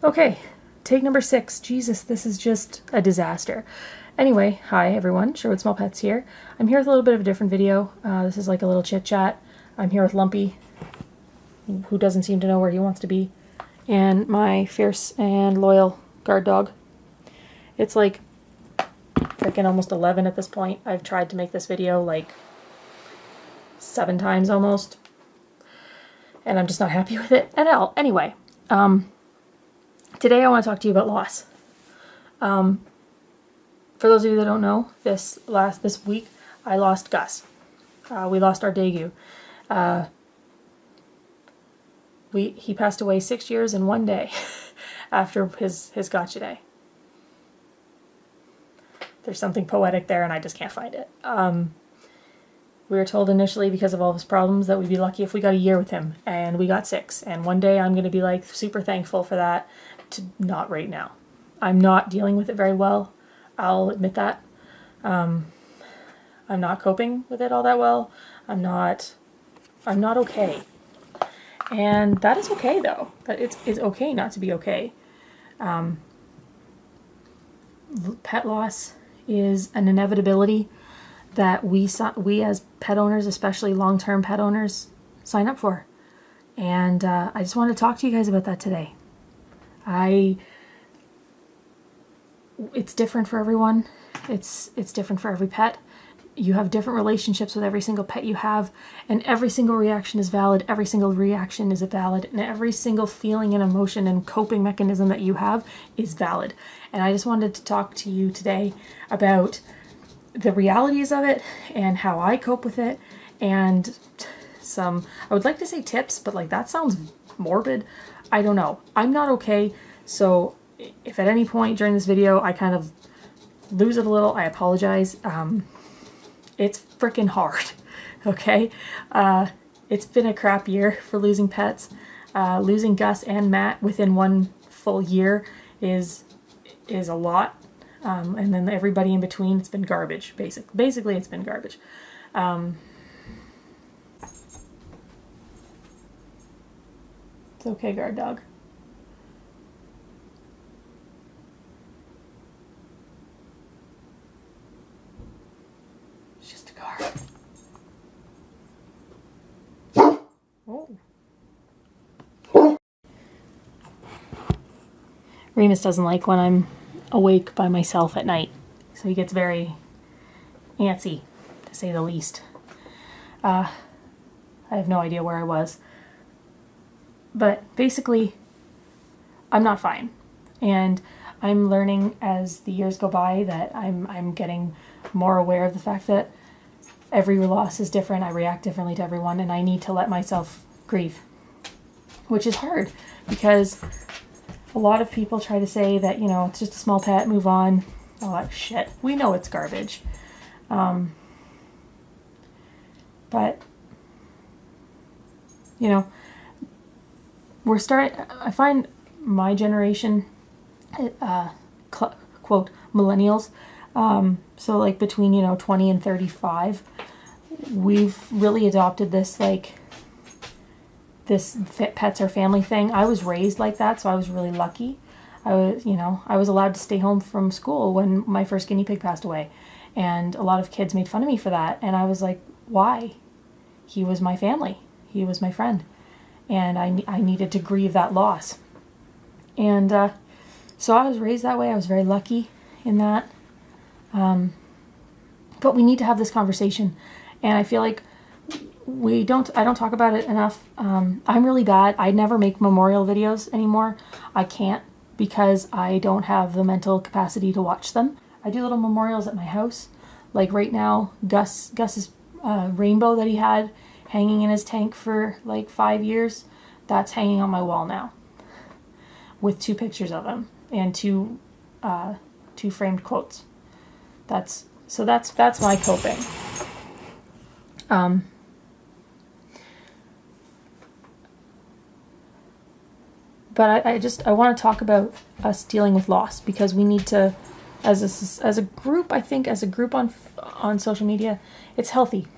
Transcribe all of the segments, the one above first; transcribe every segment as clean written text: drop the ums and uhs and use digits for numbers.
Okay, take number 6. Jesus, this is just a disaster. Anyway, hi everyone, Sherwood Small Pets here. I'm here with a little bit of a different video. This is like a little chit chat. I'm here with Lumpy, who doesn't seem to know where he wants to be, and my fierce and loyal guard dog. It's like freaking almost 11 at this point. I've tried to make this video like 7 times almost, and I'm just not happy with it at all. Anyway, today I want to talk to you about loss. For those of you that don't know, this week I lost Gus. We lost our Daegu. He passed away 6 years and 1 day after his gotcha day. There's something poetic there and I just can't find it. We were told initially, because of all of his problems, that we'd be lucky if we got a year with him, and we got 6. And one day I'm going to be like super thankful for that. Not right now. I'm not dealing with it very well. I'll admit that. I'm not coping with it all that well. I'm not okay. And that is okay though. But it's okay not to be okay. Pet loss is an inevitability that we as pet owners, especially long-term pet owners, sign up for. And I just want to talk to you guys about that today. It's different for everyone. It's different for every pet. You have different relationships with every single pet you have, and every single reaction is valid. Every single reaction is valid, and every single feeling and emotion and coping mechanism that you have is valid. And I just wanted to talk to you today about the realities of it and how I cope with it, and I would like to say tips, but like that sounds morbid. I don't know. I'm not okay, so if at any point during this video I kind of lose it a little, I apologize. It's freaking hard, okay? It's been a crap year for losing pets. Losing Gus and Matt within 1 full year is a lot. And then everybody in between, it's been garbage, basically it's been garbage. It's okay, guard dog. It's just a car. Oh. Remus doesn't like when I'm awake by myself at night, so he gets very antsy, to say the least. I have no idea where I was, but basically I'm not fine, and I'm learning as the years go by that I'm getting more aware of the fact that every loss is different. I react differently to everyone, and I need to let myself grieve, which is hard because a lot of people try to say that, you know, it's just a small pet, move on. Oh, that shit. We know it's garbage. But, you know, I find my generation, quote, millennials, so like between, 20 and 35, we've really adopted this, like, this pets are family thing. I was raised like that, so I was really lucky. I was allowed to stay home from school when my first guinea pig passed away, and a lot of kids made fun of me for that, and I was like, why? He was my family. He was my friend, and I needed to grieve that loss. And so I was raised that way. I was very lucky in that. But we need to have this conversation, and I feel like I don't talk about it enough. I'm really bad. I never make memorial videos anymore. I can't because I don't have the mental capacity to watch them. I do little memorials at my house. Like right now, Gus's rainbow that he had hanging in his tank for like 5 years, that's hanging on my wall now with 2 pictures of him and two framed quotes. That's my coping. But I want to talk about us dealing with loss, because we need to, as a group, I think as a group on social media, it's healthy.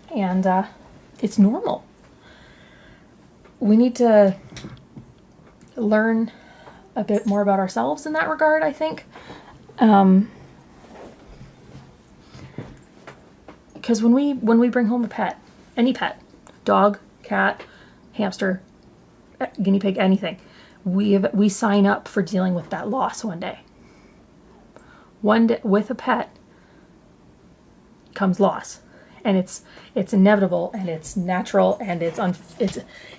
And it's normal. We need to learn a bit more about ourselves in that regard, I think. Because when we bring home a pet, any pet, dog, cat, hamster, guinea pig, anything, we sign up for dealing with that loss one day. One day with a pet comes loss, and it's inevitable, and it's natural, and it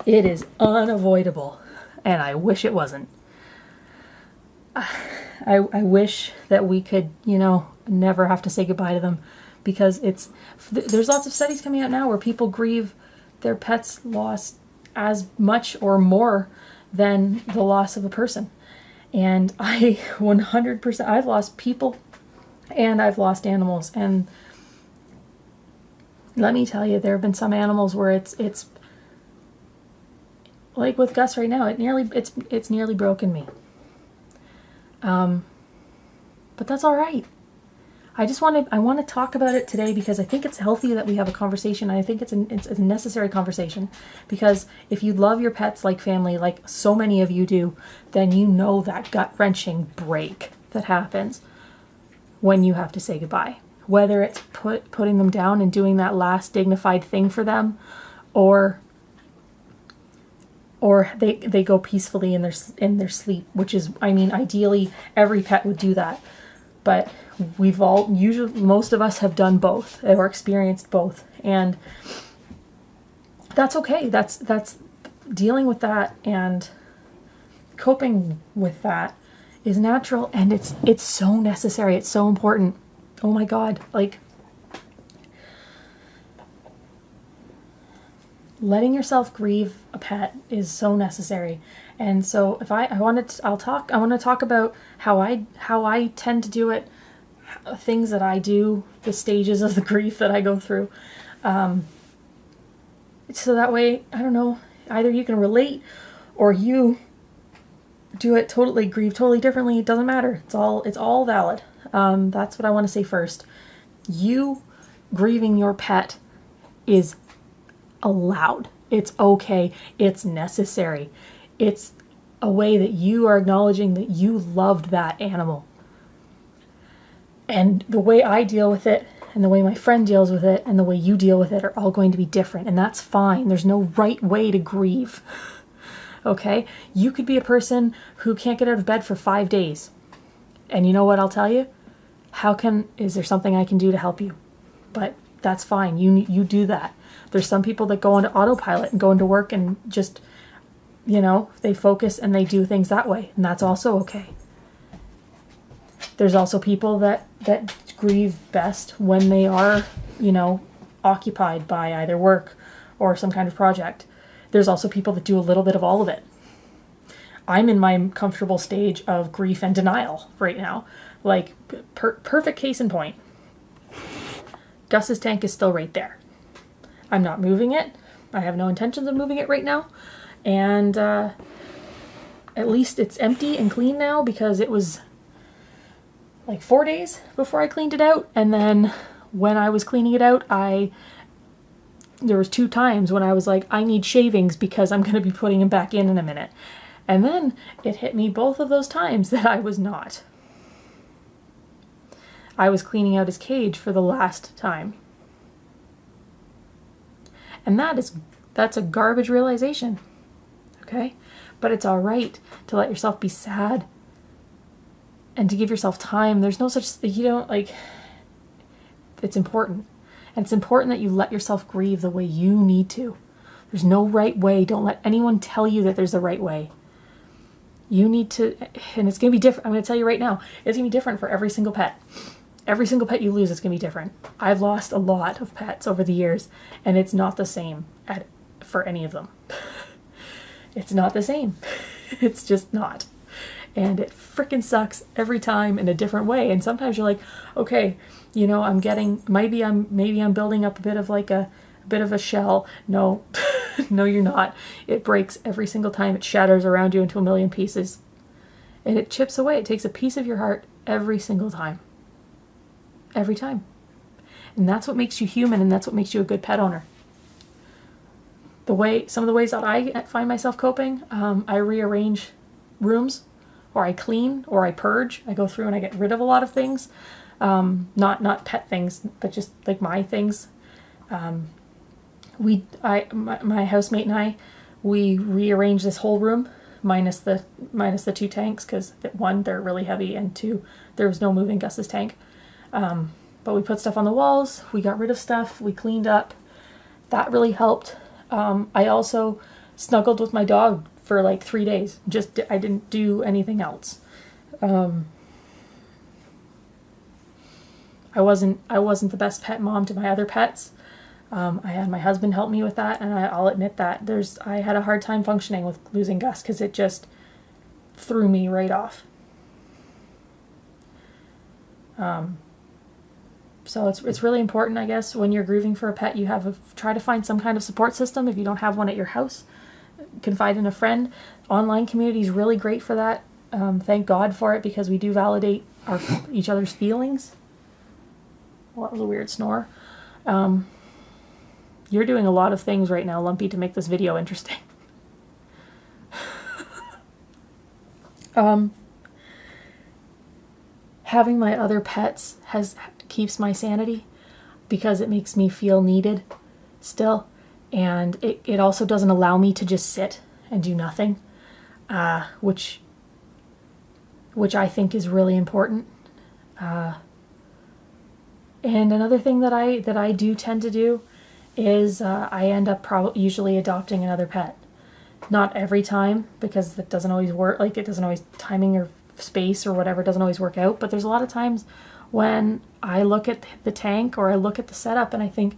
is unavoidable, and I wish it wasn't. I wish that we could, never have to say goodbye to them, because there's lots of studies coming out now where people grieve their pet's loss as much or more than the loss of a person. And I 100%, I've lost people and I've lost animals, and let me tell you, there have been some animals where it's like with Gus right now, it's nearly broken me. But that's all right. I want to talk about it today because I think it's healthy that we have a conversation. I think it's a necessary conversation, because if you love your pets like family, like so many of you do, then you know that gut-wrenching break that happens when you have to say goodbye. Whether it's putting them down and doing that last dignified thing for them, or they go peacefully in their sleep, which is, ideally every pet would do that. But most of us have done both or experienced both, and that's okay. That's dealing with that and coping with that is natural, and it's so necessary. It's so important. Oh my God, letting yourself grieve a pet is so necessary. And so if I want to talk about how I tend to do it, things that I do, the stages of the grief that I go through. So that way, I don't know, either you can relate or you do it grieve totally differently. It doesn't matter. It's all valid. That's what I want to say first. You grieving your pet is allowed. It's okay. It's necessary. It's a way that you are acknowledging that you loved that animal. And the way I deal with it, and the way my friend deals with it, and the way you deal with it are all going to be different. And that's fine. There's no right way to grieve. Okay? You could be a person who can't get out of bed for 5 days. And you know what I'll tell you? Is there something I can do to help you? But that's fine. You do that. There's some people that go into autopilot and go into work and just, they focus and they do things that way. And that's also okay. There's also people that grieve best when they are, occupied by either work or some kind of project. There's also people that do a little bit of all of it. I'm in my comfortable stage of grief and denial right now. Perfect case in point. Gus's tank is still right there. I'm not moving it. I have no intentions of moving it right now. And at least it's empty and clean now, because it was 4 days before I cleaned it out. And then when I was cleaning it out, there was 2 times when I was like, I need shavings because I'm going to be putting him back in a minute. And then it hit me both of those times that I was not. I was cleaning out his cage for the last time. And that's a garbage realization. Okay? But it's all right to let yourself be sad and to give yourself time. There's no such, it's important. And it's important that you let yourself grieve the way you need to. There's no right way. Don't let anyone tell you that there's a right way. You need to, and it's going to be different. I'm going to tell you right now, it's going to be different for every single pet. Every single pet you lose is going to be different. I've lost a lot of pets over the years, and it's not the same for any of them. It's not the same. It's just not. And it freaking sucks every time in a different way. And sometimes you're like, okay, maybe I'm building up a bit of a shell. No, no, you're not. It breaks every single time. It shatters around you into a million pieces. And it chips away. It takes a piece of your heart every single time. Every time. And that's what makes you human, and that's what makes you a good pet owner. Some of the ways that I find myself coping, I rearrange rooms, or I clean, or I purge. I go through and I get rid of a lot of things. Not pet things, but just like my things. My housemate and I, we rearranged this whole room minus the 2 tanks, because 1, they're really heavy, and 2, there was no moving Gus's tank. But we put stuff on the walls, we got rid of stuff, we cleaned up. That really helped. I also snuggled with my dog for like 3 days. I didn't do anything else. I wasn't the best pet mom to my other pets. I had my husband help me with that, and I'll admit that I had a hard time functioning with losing Gus, because it just threw me right off. So it's really important, I guess, when you're grieving for a pet, you try to find some kind of support system. If you don't have one at your house, confide in a friend. Online community is really great for that. Thank God for it, because we do validate each other's feelings. Well, that was a weird snore. You're doing a lot of things right now, Lumpy, to make this video interesting. Having my other pets keeps my sanity, because it makes me feel needed still, and it also doesn't allow me to just sit and do nothing, which I think is really important. And another thing that I do tend to do is I end up usually adopting another pet. Not every time, because that doesn't always work. Like, it doesn't always, timing or space or whatever doesn't always work out. But there's a lot of times when I look at the tank, or I look at the setup, and I think,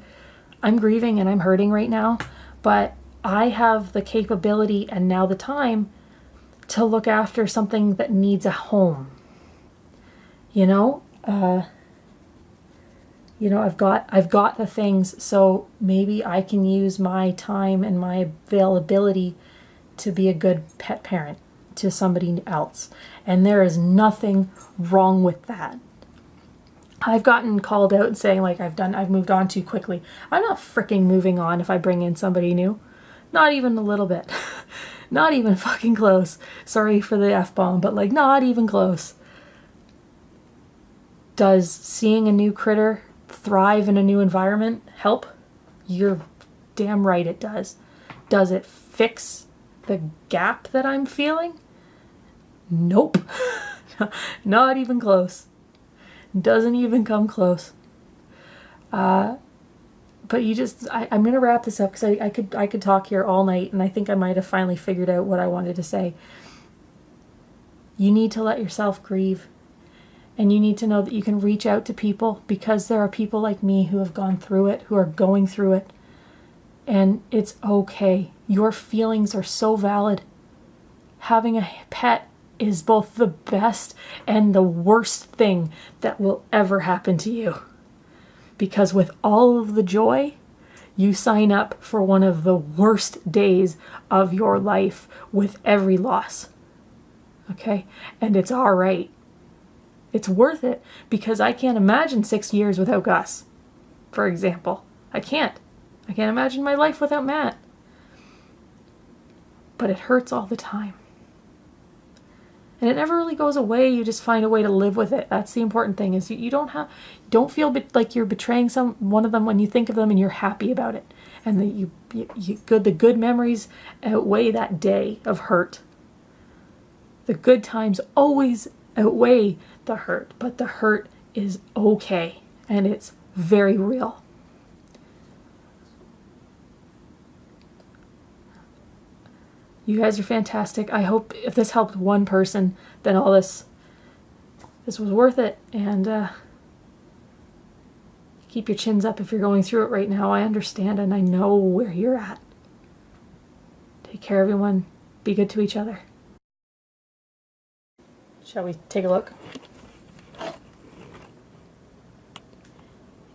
I'm grieving and I'm hurting right now, but I have the capability and now the time to look after something that needs a home. I've got the things, so maybe I can use my time and my availability to be a good pet parent to somebody else. And there is nothing wrong with that. I've gotten called out and saying, like, I've moved on too quickly. I'm not freaking moving on if I bring in somebody new. Not even a little bit. Not even fucking close. Sorry for the F-bomb, but like, not even close. Does seeing a new critter thrive in a new environment help? You're damn right it does. Does it fix the gap that I'm feeling? Nope. Not even close. Doesn't even come close. But I'm going to wrap this up, because I could talk here all night, and I think I might have finally figured out what I wanted to say. You need to let yourself grieve. And you need to know that you can reach out to people, because there are people like me who have gone through it, who are going through it. And it's okay. Your feelings are so valid. Having a pet is both the best and the worst thing that will ever happen to you. Because with all of the joy, you sign up for one of the worst days of your life with every loss. Okay? And it's all right. It's worth it, because I can't imagine 6 years without Gus, for example. I can't imagine my life without Matt. But it hurts all the time. And it never really goes away. You just find a way to live with it. That's the important thing, is you don't feel like you're betraying one of them when you think of them and you're happy about it. And the good memories outweigh that day of hurt. The good times always outweigh the hurt, but the hurt is okay, and it's very real. You guys are fantastic. I hope if this helped one person, then all this was worth it. And keep your chins up if you're going through it right now. I understand, and I know where you're at. Take care, everyone. Be good to each other. Shall we take a look?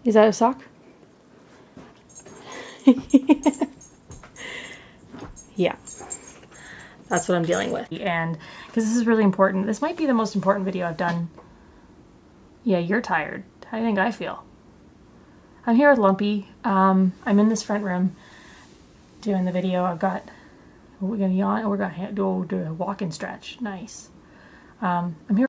Is that a sock? Yeah. That's what I'm dealing with. And because this is really important. This might be the most important video I've done. Yeah, you're tired. How do you think I feel? I'm here with Lumpy. I'm in this front room doing the video. I've got We're gonna yawn and we're gonna do a walk and stretch. Nice. I'm here.